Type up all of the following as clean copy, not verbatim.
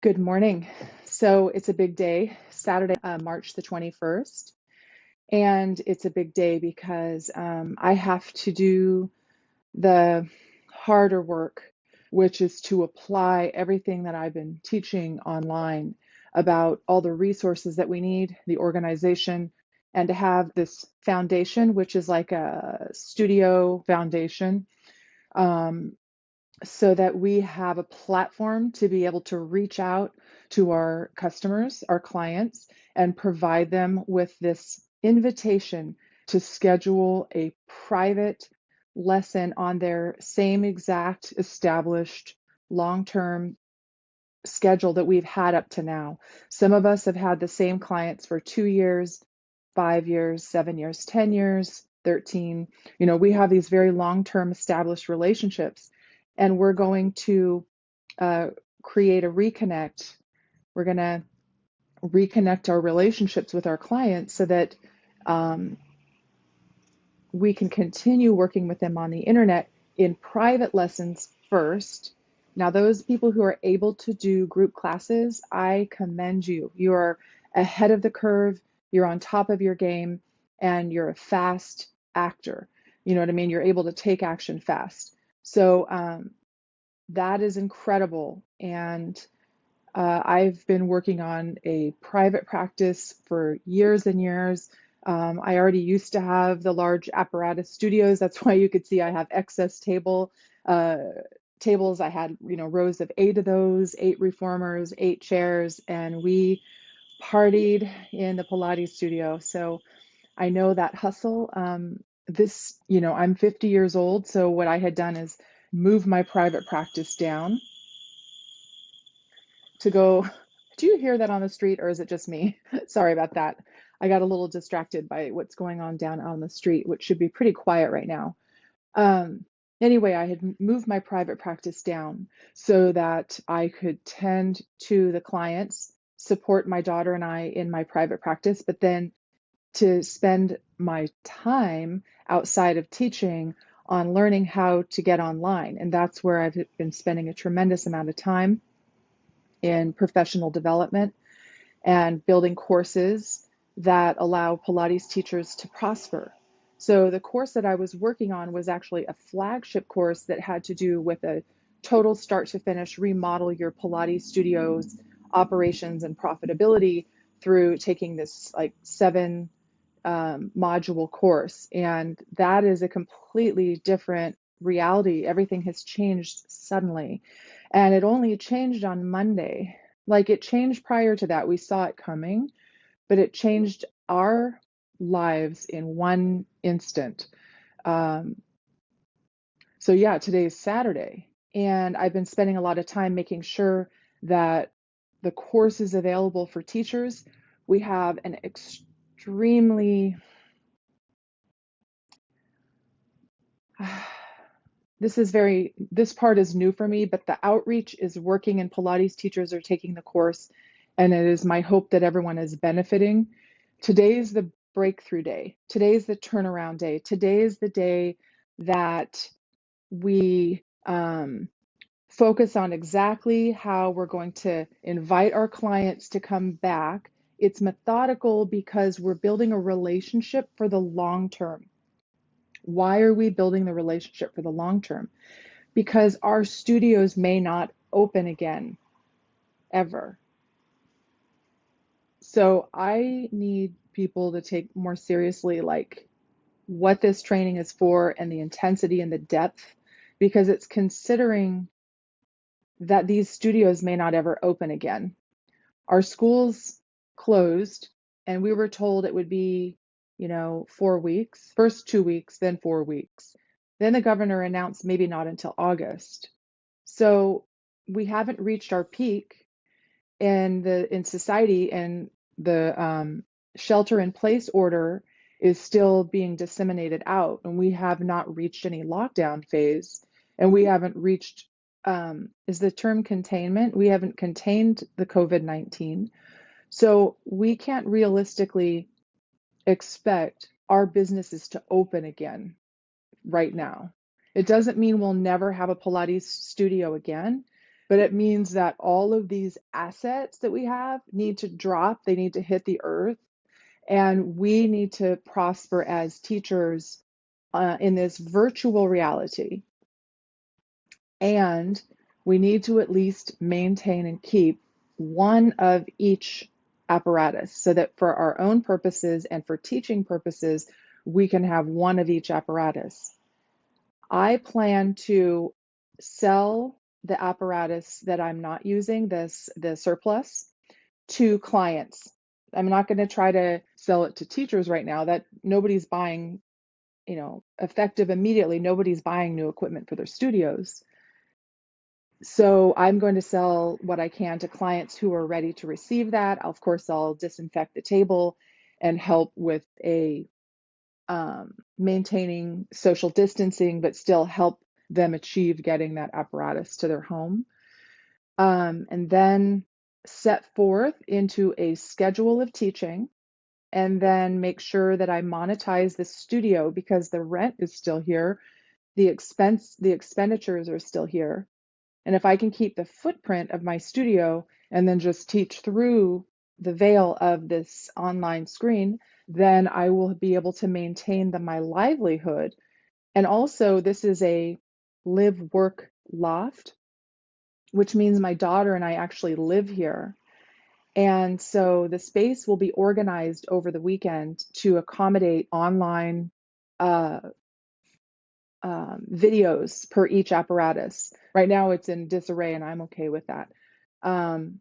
Good morning. So it's a big day, Saturday, March the 21st. And it's a big day because I have to do the harder work, which is to apply everything that I've been teaching online about all the resources that we need, the organization, and to have this foundation, which is like a studio foundation. Um, so that we have a platform to be able to reach out to our customers, our clients, and provide them with this invitation to schedule a private lesson on their same exact established long-term schedule that we've had up to now. Some of us have had the same clients for 2 years, 5 years, 7 years, 10 years, 13. We have these very long-term established relationships, and we're going to uh, create a reconnect. We're going to reconnect our relationships with our clients so that um, we can continue working with them on the internet in private lessons first. Now, those people who are able to do group classes, I commend you. You are ahead of the curve, you're on top of your game, and you're a fast actor. You know what I mean? You're able to take action fast. So that is incredible. And I've been working on a private practice for years and years. I already used to have the large apparatus studios. That's why you could see I have excess uh, tables. I had, rows of 8 of those, 8 reformers, 8 chairs, and we partied in the Pilates studio. So I know that hustle. I'm 50 years old. So what I had done is move my private practice down to go. Do you hear that on the street, or is it just me? Sorry about that. I got a little distracted by what's going on down on the street, which should be pretty quiet right now. Anyway, I had moved my private practice down so that I could tend to the clients, support my daughter and I in my private practice, but then to spend my time outside of teaching on learning how to get online. And that's where I've been spending a tremendous amount of time in professional development and building courses that allow Pilates teachers to prosper. So the course that I was working on was actually a flagship course that had to do with a total start to finish remodel your Pilates studios operations and profitability through taking this like 7 module course. And that is a completely different reality. Everything has changed suddenly. And it only changed on Monday. Like it changed prior to that. We saw it coming, but it changed our lives in one instant. Um, so, yeah, today is Saturday. And I've been spending a lot of time making sure that the course is available for teachers. We have an extremely this part is new for me, but the outreach is working and Pilates teachers are taking the course, and it is my hope that everyone is benefiting. Today is the breakthrough day. Today is the turnaround day. Today is the day that we focus on exactly how we're going to invite our clients to come back. It's methodical because we're building a relationship for the long term. Why are we building the relationship for the long term? Because our studios may not open again ever. So I need people to take more seriously like what this training is for and the intensity and the depth, because it's considering that these studios may not ever open again. Our schools closed and we were told it would be, 4 weeks, first 2 weeks, then 4 weeks. Then the governor announced maybe not until August. So we haven't reached our peak in society, and the shelter in place order is still being disseminated out, and we have not reached any lockdown phase, and we haven't reached is the term containment. We haven't contained the COVID-19. So we can't realistically expect our businesses to open again right now. It doesn't mean we'll never have a Pilates studio again, but it means that all of these assets that we have need to drop, they need to hit the earth, and we need to prosper as teachers in this virtual reality. And we need to at least maintain and keep one of each apparatus so that for our own purposes and for teaching purposes, we can have one of each apparatus. I plan to sell the apparatus that I'm not using, the surplus, to clients. I'm not going to try to sell it to teachers right now. That nobody's buying, effective immediately. Nobody's buying new equipment for their studios. So I'm going to sell what I can to clients who are ready to receive that. Of course, I'll disinfect the table and help with maintaining social distancing, but still help them achieve getting that apparatus to their home. And then set forth into a schedule of teaching, and then make sure that I monetize the studio because the rent is still here, the expenditures are still here. And if I can keep the footprint of my studio and then just teach through the veil of this online screen, then I will be able to maintain my livelihood. And also, this is a live work loft, which means my daughter and I actually live here. And so the space will be organized over the weekend to accommodate online uh, videos per each apparatus. Right now it's in disarray, and I'm okay with that. Um,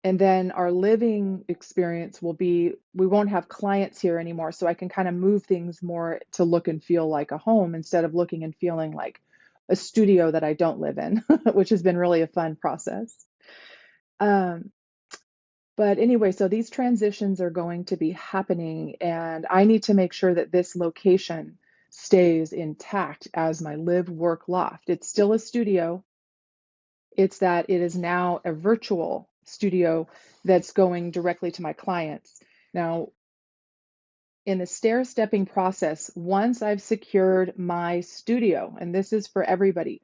and then our living experience will be, we won't have clients here anymore, so I can kind of move things more to look and feel like a home instead of looking and feeling like a studio that I don't live in, which has been really a fun process. Um, but anyway, so these transitions are going to be happening, and I need to make sure that this location stays intact as my live work loft. It's still a studio. It's that it is now a virtual studio that's going directly to my clients. Now, in the stair-stepping process, once I've secured my studio, and this is for everybody,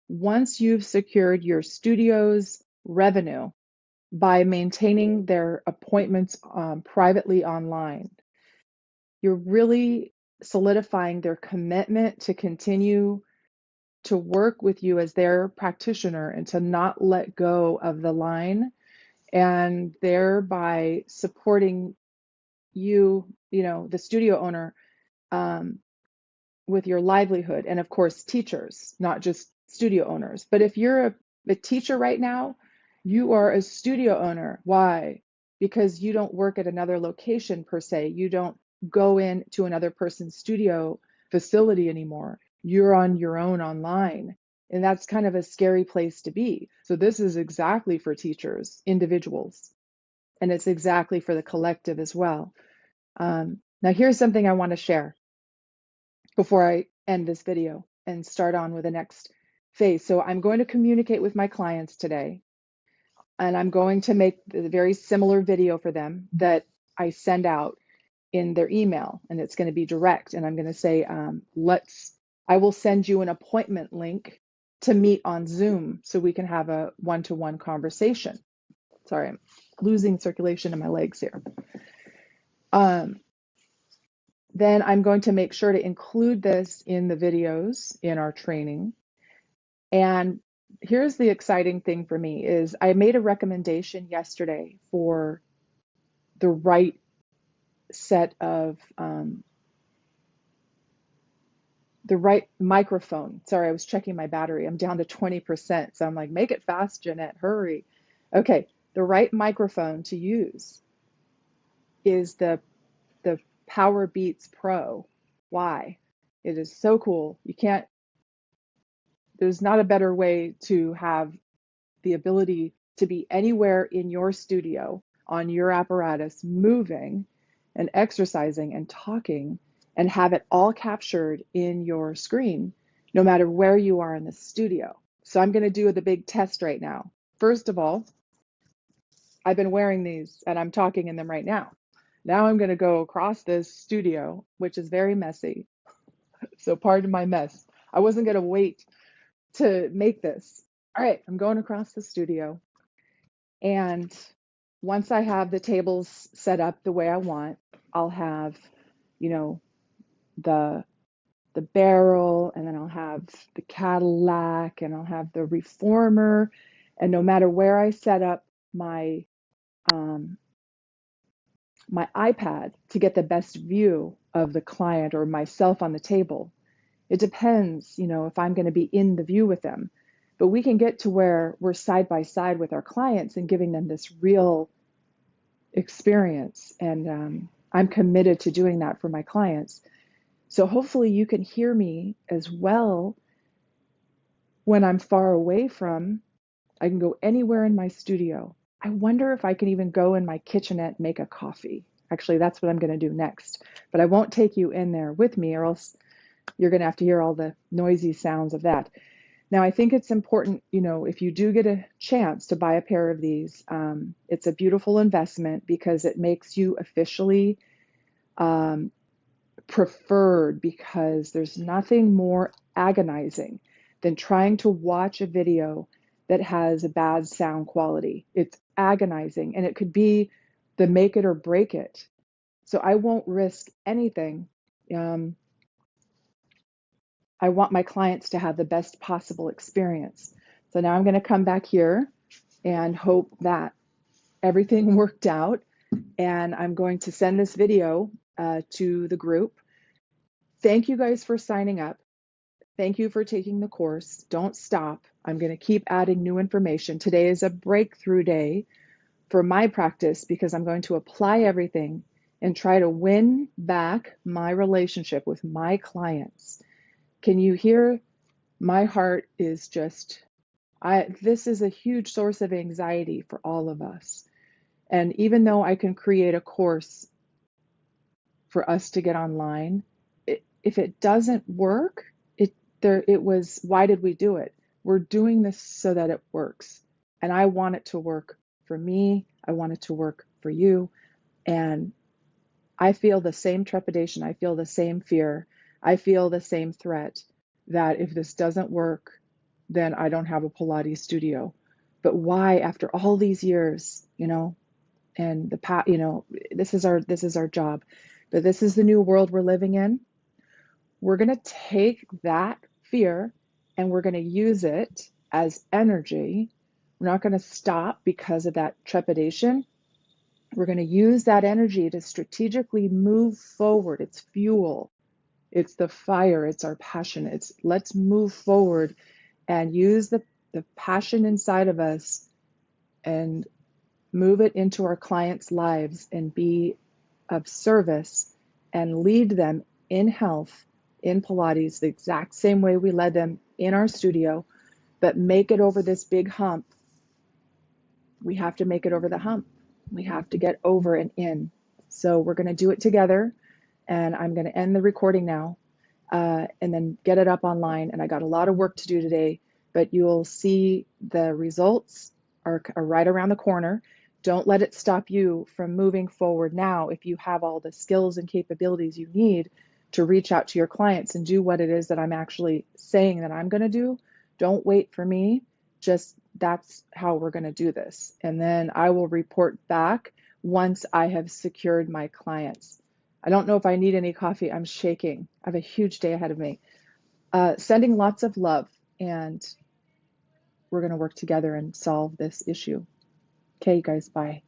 once you've secured your studio's revenue by maintaining their appointments privately online, you're really solidifying their commitment to continue to work with you as their practitioner and to not let go of the line, and thereby supporting you, the studio owner, um, with your livelihood. And of course, teachers, not just studio owners. But if you're a teacher right now, you are a studio owner. Why? Because you don't work at another location per se. You don't go into another person's studio facility anymore. You're on your own online. And that's kind of a scary place to be. So this is exactly for teachers, individuals, and it's exactly for the collective as well. Now, here's something I want to share before I end this video and start on with the next phase. So I'm going to communicate with my clients today, and I'm going to make a very similar video for them that I send out in their email, and it's going to be direct. And I'm going to say, I will send you an appointment link to meet on Zoom so we can have a one-to-one conversation. Sorry, I'm losing circulation in my legs here. Then I'm going to make sure to include this in the videos in our training. And here's the exciting thing for me is I made a recommendation yesterday for the right set of, the right microphone. Sorry, I was checking my battery. I'm down to 20%. So I'm like, make it fast, Jeanette, hurry. Okay, the right microphone to use is the Power Beats Pro. Why? It is so cool. There's not a better way to have the ability to be anywhere in your studio on your apparatus, moving and exercising and talking, and have it all captured in your screen, no matter where you are in the studio. So I'm going to do the big test right now. First of all, I've been wearing these and I'm talking in them right now. Now I'm going to go across this studio, which is very messy. So pardon my mess. I wasn't going to wait to make this. All right, I'm going across the studio. And once I have the tables set up the way I want, I'll have, you know, the the barrel, and then I'll have the Cadillac, and I'll have the reformer. And no matter where I set up my um, my iPad to get the best view of the client or myself on the table, it depends, if I'm going to be in the view with them. But we can get to where we're side by side with our clients and giving them this real experience. And I'm committed to doing that for my clients. So hopefully you can hear me as well when I'm far away from. I can go anywhere in my studio. I wonder if I can even go in my kitchenette and make a coffee. Actually, that's what I'm going to do next. But I won't take you in there with me, or else you're going to have to hear all the noisy sounds of that. Now, I think it's important, if you do get a chance to buy a pair of these, it's a beautiful investment because it makes you officially um, preferred, because there's nothing more agonizing than trying to watch a video that has a bad sound quality. It's agonizing, and it could be the make it or break it. So I won't risk anything. Um, I want my clients to have the best possible experience. So now I'm going to come back here and hope that everything worked out. And I'm going to send this video to the group. Thank you guys for signing up. Thank you for taking the course. Don't stop. I'm going to keep adding new information. Today is a breakthrough day for my practice because I'm going to apply everything and try to win back my relationship with my clients. Can you hear? My heart is just, this is a huge source of anxiety for all of us. And even though I can create a course for us to get online, if it doesn't work, why did we do it? We're doing this so that it works. And I want it to work for me. I want it to work for you. And I feel the same trepidation. I feel the same fear. I feel the same threat that if this doesn't work, then I don't have a Pilates studio. But why, after all these years, and this is our job. But this is the new world we're living in. We're going to take that fear and we're going to use it as energy. We're not going to stop because of that trepidation. We're going to use that energy to strategically move forward. It's fuel. It's the fire. It's our passion. Let's move forward and use the passion inside of us and move it into our clients' lives and be of service and lead them in health, in Pilates, the exact same way we led them in our studio, but make it over this big hump. We have to make it over the hump. We have to get over and in. So we're going to do it together, and I'm going to end the recording now and then get it up online. And I got a lot of work to do today, but you'll see the results are right around the corner. Don't let it stop you from moving forward now if you have all the skills and capabilities you need to reach out to your clients and do what it is that I'm actually saying that I'm going to do. Don't wait for me. Just that's how we're going to do this. And then I will report back once I have secured my clients. I don't know if I need any coffee. I'm shaking. I have a huge day ahead of me. Sending lots of love, and we're going to work together and solve this issue. Okay, you guys, bye.